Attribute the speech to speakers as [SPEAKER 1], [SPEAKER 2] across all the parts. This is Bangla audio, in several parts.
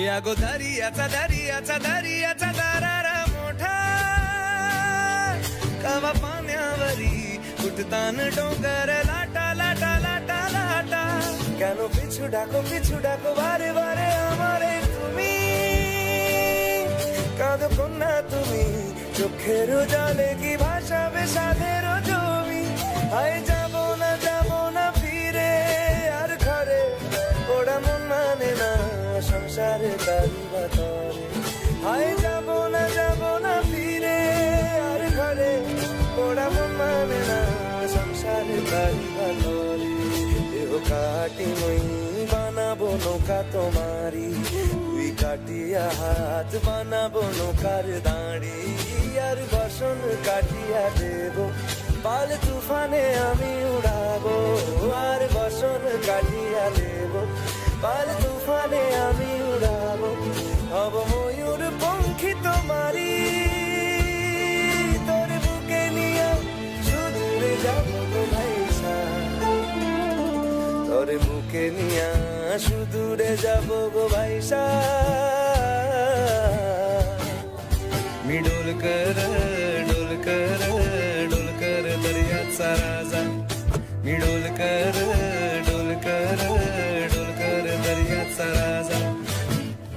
[SPEAKER 1] अगो दर्याचा दरारा मोठा कवा पाण्यावरी उठतान डोंगर लाटा लाटा लाटा लाटा কেন পিছু ডাকো বারে বারে আমারে তুমি কাঁদো কন্যা তুমি চোখের জলে কি ভাসাবে সাধের জমি আয় যাব না ফিরে আর ঘরে ওরা মন মানে না সংসারে তারি বাতরে আয় যাব না ফিরে আর ঘরে ওরা মন মানে না সংসারে তারি বাতরে দেহ কাটি মই বানাবো নৌকা তোমারি তুই কাটিয়া হাত বানাবো নৌকার দাঁড়ি আর বসন কাটিয়া দেব পাল তুফানে আমি উড়াবো আর বসন কাটিয়া দেব পাল তুফানে আমি উড়াবো হব ময়ূর পঙ্খী তোমারি তোর বুকে নিয়ে সুদূরে যাবো গো ভাইসা তোর বুকে নিয়ে সুদূরে যাবো গো ভাইসা मी डोलकर दर्याचा राजा मी डोलकर दर्याचा राजा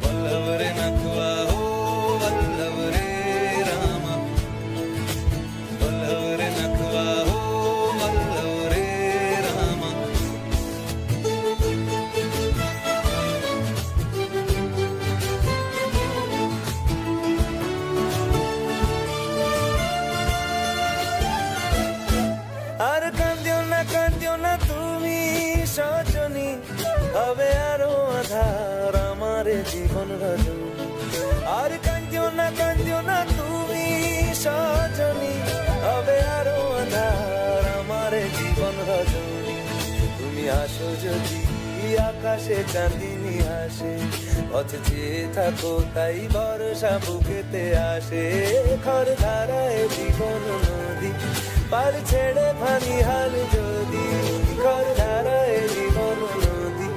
[SPEAKER 1] वल्लभ रे नखवा हो वल्लभ रे रामा वल्लभ रे नखवा हो वल्लभ रे रामा আর কান্দিও না তুমি সজনী হবে আরো আধার আমার জীবন রজনী আর কান্দিও না তুমি সজনী হবে আরো আধার আমার জীবন রজনী তুমি আসো যদি আকাশে চাঁদিনী আসে পথ চেয়ে থাকো তাই ভরসা বুকেতে আসে খর ধারায় জীবন নদী পার ছেড়ে ফানি হাল যদি খর ধারায় জীবন নদী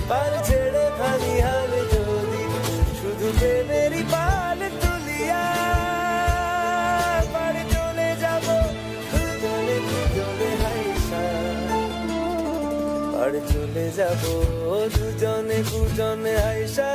[SPEAKER 1] পার ছেড়ে ফানি হাল যদি শুধু প্রেমেরই পাল তুলিয়া পারে চলে যাব দুজনে হাইসা পারে চলে যাব দুজনে হাইসা